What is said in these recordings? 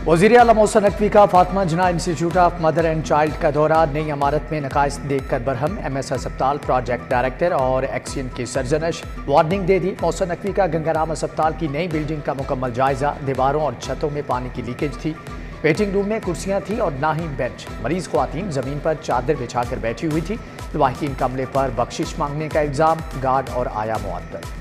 वज़ीर आला मोहसिन नकवी का Fatima Jinnah institute of mother and child का दौरा। नई इमारत में नकाइस देखकर बरहम। MS अस्पताल प्रोजेक्ट डायरेक्टर और एक्सियन की सरजनश। वार्निंग दे दी। मोहसिन नकवी का गंगाराम अस्पताल की नई बिल्डिंग का मुकम्मल जायजा। दीवारों और छतों में पानी की लीकेज थी। वेटिंग रूम में कुर्सियां थी और ना ही बेंच। मरीज ख्वातीन जमीन पर चादर बिछाकर बैठी हुई थी। लवाहिकीन कमले पर बख्शिश मांगने का इल्जाम। गार्ड और आया मुअत्तल।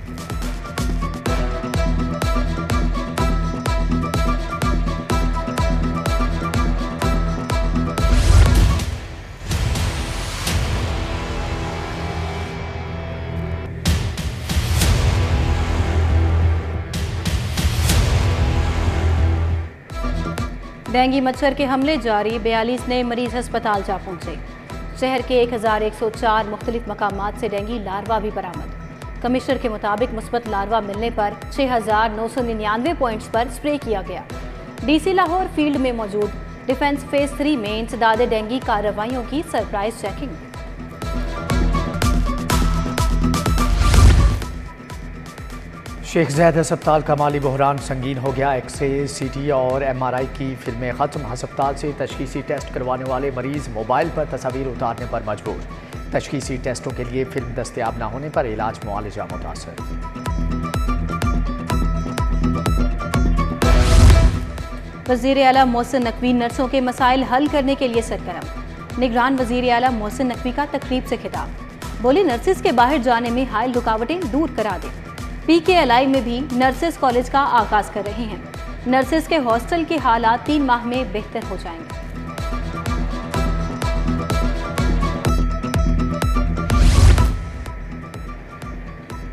डेंगू मच्छर के हमले जारी। 42 नए मरीज अस्पताल जा पहुंचे। शहर के 1104 मुख्तलिफ मकामात से डेंगू लार्वा भी बरामद। कमिश्नर के मुताबिक मुस्बत लार्वा मिलने पर 6999 पॉइंट्स पर स्प्रे किया गया। DC लाहौर फील्ड में मौजूद। डिफेंस फेज 3 में इंसदाद डेंगू कार्रवाइयों की सरप्राइज चेकिंग। शेख ज़ैद अस्पताल का माली बहरान संगीन हो गया। एक्सरे, CT और MRI की फिल्में खत्म। अस्पताल से तशखीसी टेस्ट करवाने वाले मरीज मोबाइल पर तस्वीर उतारने पर मजबूर। तशखीसी टेस्टों के लिए फिल्म दस्तयाब न होने पर इलाज मुआलजा मुतासर। वज़ीर आला मोहसिन नकवी नर्सों के मसाइल हल करने के लिए सरगर्म। निगरान वज़ीर आला मोहसिन नकवी का तकरीब से खिताब। बोले नर्सिस के बाहर जाने में हायल रुकावटें दूर करा दें। PKLI में भी नर्सेस कॉलेज का आगाज कर रहे हैं। नर्सेस के हॉस्टल के हालात 3 माह में बेहतर हो जाएंगे।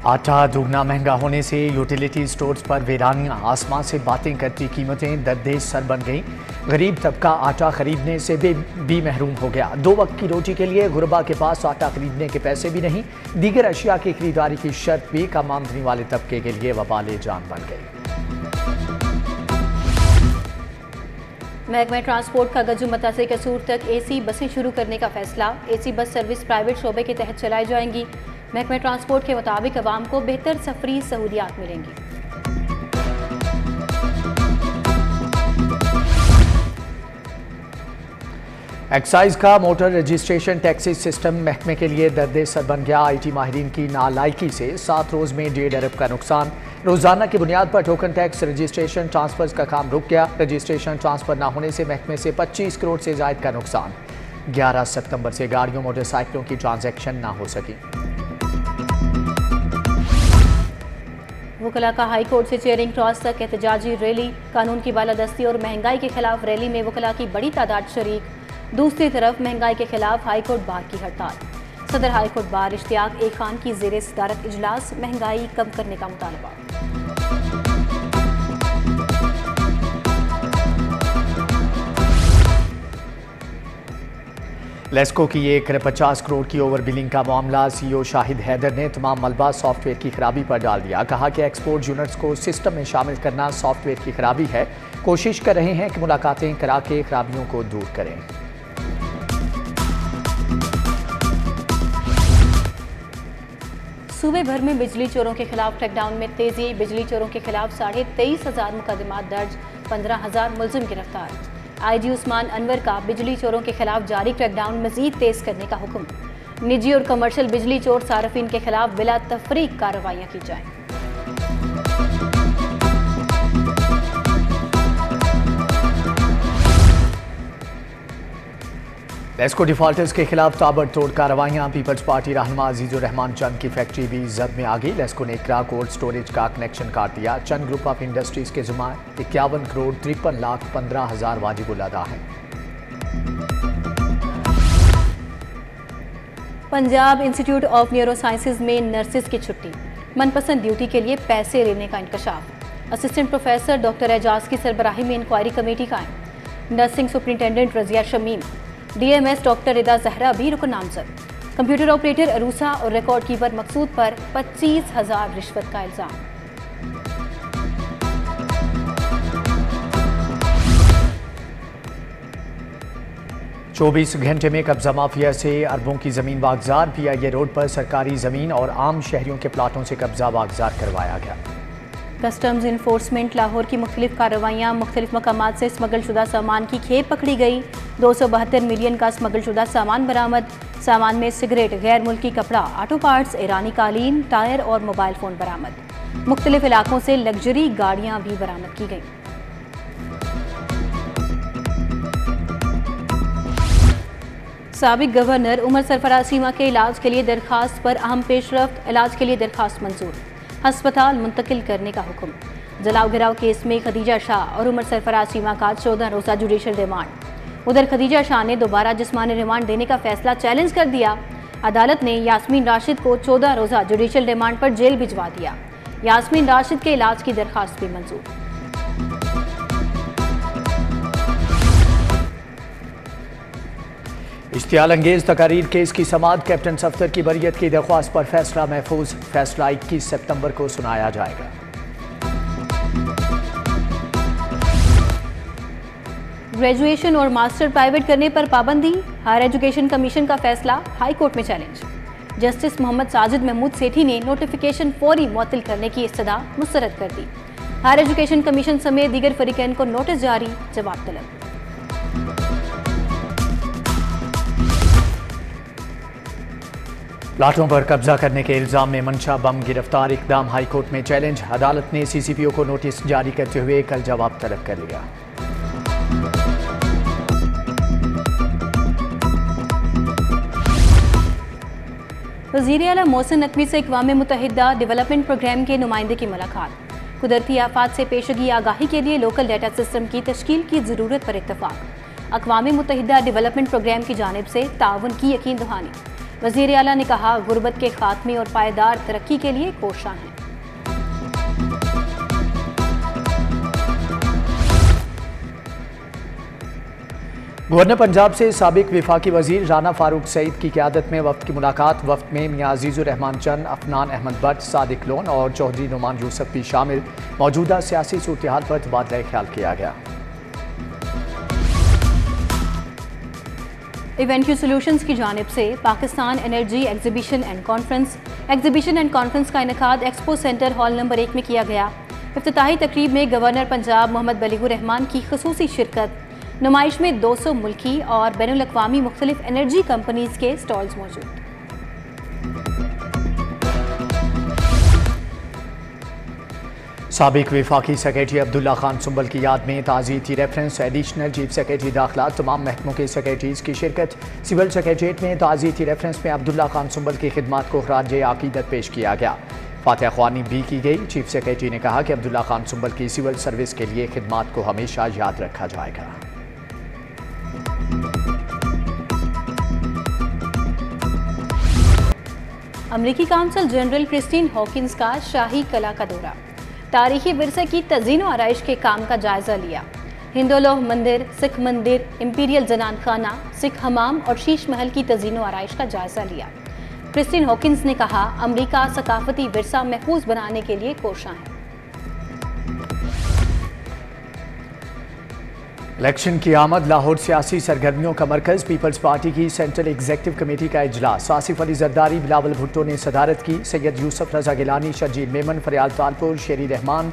आटा दुगना महंगा होने से यूटिलिटी स्टोर्स पर वीरानियां। आसमान से बातें करती कीमतें दर्देश सर बन गईं। गरीब तबका आटा खरीदने से भी महरूम हो गया। 2 वक्त की रोटी के लिए गुरबा के पास आटा खरीदने के पैसे भी नहीं। दीगर अशिया की खरीदारी की शर्त भी कम आमदनी वाले तबके के लिए वबाले जान बन गई। महकमा ट्रांसपोर्ट का गजुमता से कसूर तक AC बसें शुरू करने का फैसला। AC बस सर्विस प्राइवेट शोबे के तहत चलाई जाएंगी। महकमा ट्रांसपोर्ट के मुताबिक अवाम को बेहतर सफरी सहूलियात मिलेंगी। एक्साइज का मोटर रजिस्ट्रेशन टैक्सी सिस्टम महकमे के लिए दर्द सर बन गया। IT माहिरीन की नालायकी से 7 रोज में 1.5 अरब का नुकसान। रोजाना की बुनियाद पर टोकन टैक्स रजिस्ट्रेशन ट्रांसफर्स का काम रुक गया। रजिस्ट्रेशन ट्रांसफर न होने से महकमे से 25 करोड़ से जायद का नुकसान। 11 सितंबर से गाड़ियों मोटरसाइकिलों की ट्रांजैक्शन ना हो सकी। वकला का हाई कोर्ट से चेयरिंग क्रॉस तक एहतजाजी रैली। कानून की बालादस्ती और महंगाई के खिलाफ रैली में वकला की बड़ी तादाद शरीक। दूसरी तरफ महंगाई के खिलाफ हाई कोर्ट बार की हड़ताल। सदर हाई कोर्ट बार इश्तियाक ए खान की ज़ेरे सदारत इजलास। महंगाई कम करने का मुतालबा। लेस्को की 1.50 करोड़ की ओवर बिलिंग का मामला। CEO शाहिद हैदर ने तमाम मलबा सॉफ्टवेयर की खराबी पर डाल दिया। कहा कि एक्सपोर्ट यूनिट्स को सिस्टम में शामिल करना सॉफ्टवेयर की खराबी है। कोशिश कर रहे हैं कि मुलाकातें करा के खराबियों को दूर करें। सूबे भर में बिजली चोरों के खिलाफ क्रैकडाउन में तेजी। बिजली चोरों के खिलाफ 23,500 मुकदमात दर्ज। 15,000 मुलजिम गिरफ्तार। IG उस्मान अनवर का बिजली चोरों के खिलाफ जारी क्रैकडाउन मजीद तेज करने का हुक्म। निजी और कमर्शियल बिजली चोर सार्फिन के खिलाफ बिला तफरीक कार्रवाइयाँ की जाएं। लेस्को डिफॉल्टर्स के खिलाफ ताबड़तोड़ कार्रवाइयां। पीपल्स पार्टी रहनुमा अजीजुर रहमान चंद की फैक्ट्री भी जब्त में आ गई। लेस्को ने इकरा कोल्ड स्टोरेज का कनेक्शन काट दिया। चंद ग्रुप ऑफ इंडस्ट्रीज के जुमा 51 करोड़ 53 लाख 15 हजार वाजिबुल अदा है। Punjab institute of neurosciences में नर्सिस की छुट्टी। मनपसंद ड्यूटी के लिए पैसे लेने का इंकशाफ। असिस्टेंट प्रोफेसर डॉक्टर एजाज की सरबराही में इंक्वायरी कमेटी कायम। Nursing superintendent Razia Shamim. DMS doctor Rida Zahra भी रुकन नामजद। कंप्यूटर ऑपरेटर अरूसा और रिकॉर्ड कीपर मकसूद पर 25,000 रिश्वत का इल्जाम। चौबीस घंटे में कब्जा माफिया से अरबों की जमीन वागजार। PIA रोड पर सरकारी जमीन और आम शहरियों के प्लाटों से कब्जा वागजार करवाया गया। कस्टम्स इन्फोर्समेंट लाहौर की मुख्तलिफ कार्रवाइयाँ, मुख्तलिफ मकामात से स्मगलशुदा सामान की खेप पकड़ी गई। 272 मिलियन का स्मगलशुदा सामान बरामद। सामान में सिगरेट, गैर मुल्की कपड़ा, ऑटो पार्ट्स, ईरानी कालीन, टायर और मोबाइल फ़ोन बरामद। मुख्तलिफ इलाकों से लग्जरी गाड़ियाँ भी बरामद की गईं। साबिक गवर्नर उमर सरफराज चीमा के इलाज के लिए दरखास्त पर अहम पेशरफ्त। इलाज के लिए दरखास्त मंजूर, अस्पताल मुंतकिल करने का हुक्म। जलाओ गिराव केस में खदीजा शाह और उमर सरफराज चीमा का 14 रोज़ा जुडिशल रिमांड। उधर खदीजा शाह ने दोबारा जिस्मानी रिमांड देने का फैसला चैलेंज कर दिया। अदालत ने यास्मीन राशिद को 14 रोज़ा जुडिशल रिमांड पर जेल भिजवा दिया। यास्मीन राशिद के इलाज की दरखास्त भी मंजूर। इश्तियाल अंगेज तकारीर केस की समाअत, कैप्टन सफ्तर की बरियत की दरख्वास्त पर फैसला महफूज। फैसला 21 सितंबर को सुनाया जाएगा। ग्रेजुएशन और मास्टर प्राइवेट करने पर पाबंदी, हायर एजुकेशन कमीशन का फैसला हाई कोर्ट में चैलेंज। जस्टिस मोहम्मद साजिद महमूद सेठी ने नोटिफिकेशन फौरी मुअत्तल करने की इस्तदा मुस्तरद कर दी। हायर एजुकेशन कमीशन समेत दीगर फरीकैन को नोटिस जारी, जवाब तलब। प्लाटों पर कब्जा करने के इल्जाम में मंशा बम गिरफ्तार, इकदाम हाई कोर्ट में चैलेंज। अदालत ने सीसीपीओ को नोटिस जारी करते हुए कल जवाब तलब कर लिया। वज़ीर आला मोहसिन नकवी से अक़वाम मुत्तहिदा डेवलपमेंट प्रोग्राम के नुमाइंदे की मुलाकात। कुदरती आफात से पेशगी आगाही के लिए लोकल डाटा सिस्टम की तश्कील की ज़रूरत पर इत्तफाक। अक़वाम मुत्तहिदा डेवलपमेंट प्रोग्राम की जानिब से ताउन की यकीन दहानी। वज़ीर आला ने कहा, गुर्बत के खात्मे और पायदार तरक्की के लिए कोशां हैं। गवर्नर पंजाब से साबिक विफाकी वजीर राना फारूक सईद की क़यादत में वफ्द की मुलाकात। वफ्द में मियां अजीज़ुर रहमान चंद, अफनान अहमद भट्ट, सादिक लोन और चौधरी नुमान यूसुफ भी शामिल। मौजूदा सियासी सूरत-ए-हाल पर तबादला ख्याल किया गया। इवेंट्यू सोल्यूशंस की जानिब से Pakistan energy exhibition and conference का इनेकाद एक्सपो सेंटर हॉल नंबर 1 में किया गया। इफ्तिताही तकरीब में गवर्नर पंजाब मोहम्मद बलीगुर रहमान की खुसूसी शिरकत। नुमाइश में 200 मुल्की और बैनुल अक़वामी मुख्तलिफ एनर्जी कंपनीज के स्टॉल्स मौजूद। साबिक विफाकी सेक्रेटरी अब्दुल्ला खान सुंबल की याद में ताज़ियती रेफरेंस। एडिशनल चीफ सेक्रेटरी दाखिला, तमाम महकमों के सेक्रेटरीज की शिरकत। सिविल सेक्रेटरीट में ताज़ियती रेफरेंस में अब्दुल्ला खान सुंबल की खिदमात को खराज अकीदत पेश किया गया। फातिहा ख्वानी भी की गई। चीफ सेक्रेटरी ने कहा कि अब्दुल्ला खान सुंबल की सिविल सर्विस के लिए खिदमात को हमेशा याद रखा जाएगा। अमरीकी काउंसिल जनरल क्रिस्टीन हॉकिंस का शाही कला का दौरा। तारीखी विरसे की तज़ीन व आराइश के काम का जायजा लिया। हिंदोलोह मंदिर, सिख मंदिर, इंपीरियल जनान खाना, सिख हमाम और शीश महल की तज़ीन व आराइश का जायजा लिया। क्रिस्टीन हॉकिंस ने कहा, अमरीका सकाफती विरसा महफूज बनाने के लिए कोशां है। इलेक्शन की आमद, लाहौर सियासी सरगर्मियों का मरकज। पीपल्स पार्टी की सेंट्रल एग्जीक्यूटिव कमेटी का इजलास। आसिफ अली जरदारी, बिलावल भुट्टो ने सदारत की। सैयद यूसुफ रजा गिलानी, शर्जील मेमन, फरियाल तालपुर, शेरी रहमान,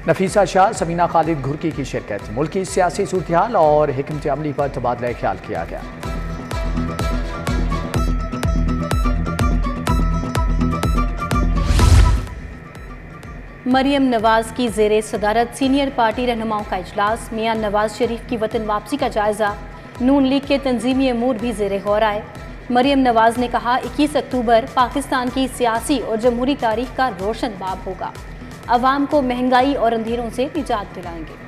नफीसा शाह, समीना खालिद घुरकी की शिरकत। मुल्की सियासी सूरत-ए-हाल और हिकमत अमली पर तबादला ख्याल किया गया। मरियम नवाज की ज़ेरे सदारत सीनियर पार्टी रहनुमाओं का इजलास। मियां नवाज शरीफ की वतन वापसी का जायजा। नून लीग के तंजीमी अमूर भी ज़ेरे गौर आए। मरियम नवाज ने कहा, 21 अक्टूबर पाकिस्तान की सियासी और जमहूरी तारीख का रोशन बाब होगा। अवाम को महंगाई और अंधेरों से निजात दिलाएंगे।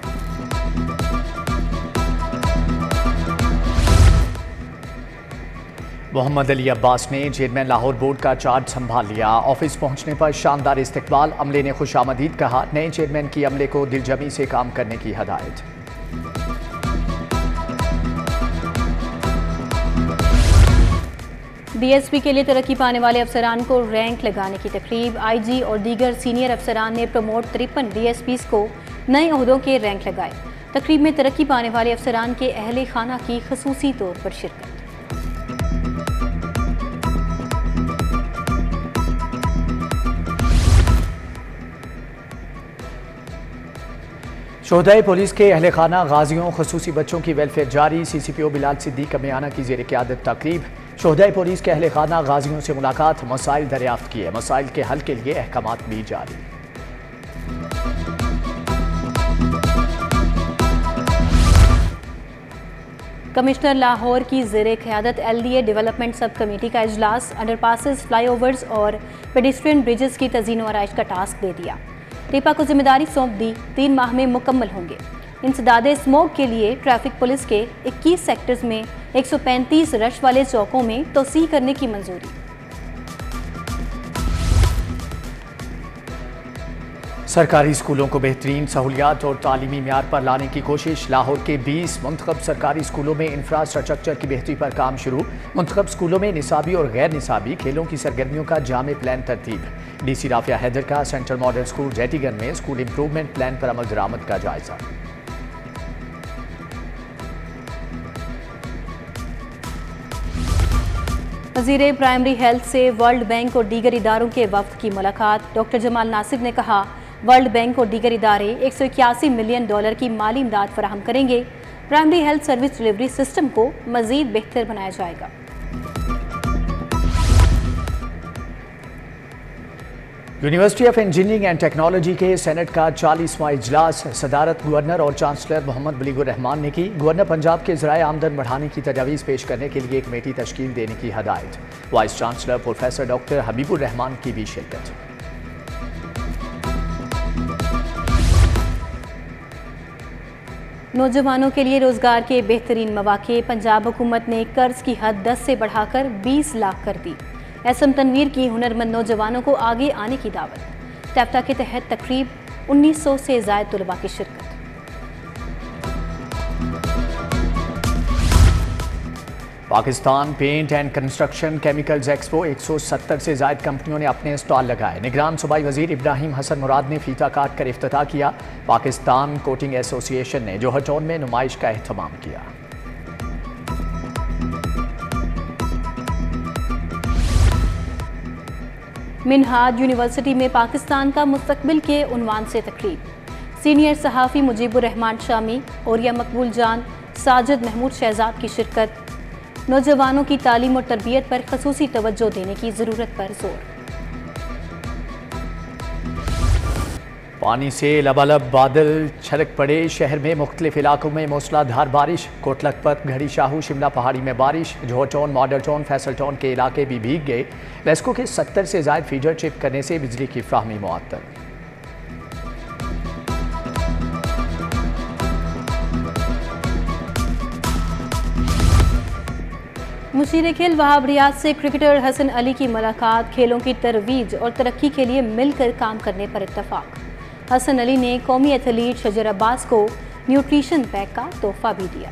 मोहम्मद अली अब्बास ने चेयरमैन लाहौर बोर्ड का चार्ज संभाल लिया। ऑफिस पहुंचने पर शानदार इस्तकबाल। अमले ने खुशामदीद कहा। नए चेयरमैन की अमले को दिलजमी से काम करने की हदायत। DSP के लिए तरक्की पाने वाले अफसरान को रैंक लगाने की तकरीब। IG और दीगर सीनियर अफसरान ने प्रमोट 53 DSPs को नए ओहदों के रैंक लगाए। तकरीब में तरक्की पाने वाले अफसरान के अहले खाना की खसूसी तौर पर शिरकत। शोहदाए पुलिस के अहले खाना गाजियों खसूसी बच्चों की वेलफेयर जारी। CCPO बिलाल सिद्दीक कमियाना की ज़ेर क़यादत तकरीब। शोहदाए पुलिस के अहले खाना गाजियों से मुलाकात, मसाइल दरियाफ्त किए, मसाइल के हल के लिए अहकामात भी जारी। कमिश्नर लाहौर की ज़ेर क़यादत LDA डेवलपमेंट सब कमेटी का इजलास अंडरपासेस, फ्लाईओवर्स और पेडिस्ट्रियन ब्रिजेस की तज़ीन व आराइश का टास्क दे दिया। टेपा को जिम्मेदारी सौंप दी, 3 माह में मुकम्मल होंगे। इंसदादे स्मोक के लिए ट्रैफिक पुलिस के 21 सेक्टर्स में 135 रश वाले चौकों में तोसी करने की मंजूरी। सरकारी स्कूलों को बेहतरीन सहूलियात और तालीमी म्यार पर लाने की कोशिश। लाहौर के 20 मुंतखब सरकारी स्कूलों में इंफ्रास्ट्रक्चर की बेहतरी पर काम शुरू। मुंतखब स्कूलों में निसाबी और गैर निसाबी खेलों की सरगर्मियों का जामे प्लान तरतीब। DC राफिया हैदर का सेंट्रल मॉडल स्कूल जेटीगन में स्कूल इंप्रूवमेंट प्लान पर अमल दरामद का जायजा। वज़ीर प्राइमरी हेल्थ से वर्ल्ड बैंक और दीगर इदारों के वफ्द की मुलाकात। डॉक्टर जमाल नासिर ने कहा, वर्ल्ड बैंक और दीगर इदारे $181 मिलियन की माली इमदाद फराहम करेंगे। Primary health service delivery system को मजीद बेहतर बनाया जाएगा। University of engineering and technology के सेनेट का 40वां इजलास सदारत गवर्नर और चांसलर मोहम्मद बलीगुर रहमान ने की। गवर्नर पंजाब के ज़राए आमदन बढ़ाने की तजावीज़ पेश करने के लिए एक कमेटी तश्कील देने की हदायत। Vice chancellor professor doctor Habibur Rahman की भी शिरकत। नौजवानों के लिए रोजगार के बेहतरीन मौके। पंजाब हुकूमत ने कर्ज की हद 10 से बढ़ाकर 20 लाख कर दी। SM तनवीर की हुनरमंद नौजवानों को आगे आने की दावत। टैप्टा के तहत तकरीब 1900 से ज़ायद तुलबा की शिरकत। Pakistan paint and construction chemicals expo 170 से ज़ायद कंपनियों ने अपने स्टॉल लगाए। निगरान सूबाई वजीर इब्राहिम हसन मुराद ने फीता काट कर इफ्तिताह किया। पाकिस्तान कोटिंग एसोसिएशन ने जोहर टाउन में नुमाइश का एहतमाम किया। मिनहाज यूनिवर्सिटी में पाकिस्तान का मुस्तकबिल के उन्वान से तकरीब। सीनियर सहाफ़ी मुजीबुर रहमान शामी, औरिया मकबूल जान, साजिद महमूद शहजाद की शिरकत। नौजवानों की तालीम और तरबियत पर खसूसी तवज्जो देने की ज़रूरत पर जोर। पानी से लबालब बादल छलक पड़े। शहर में मुख्तलिफ इलाकों में मूसलाधार बारिश। कोटलखपत, घड़ी शाहू, शिमला पहाड़ी में बारिश। Johar town, model town, Faisal town के इलाके भी भीग गए। लेस्को के 70 से ज़ायद फीडर चिप करने से बिजली की फ्राहमी मुअत्तल। मुशीर खेल वहाब रियाज से क्रिकेटर हसन अली की मुलाकात। खेलों की तरवीज और तरक्की के लिए मिलकर काम करने पर इत्तफाक। हसन अली ने कौमी एथलीट शजर अब्बास को न्यूट्रिशन पैक का तोहफा भी दिया।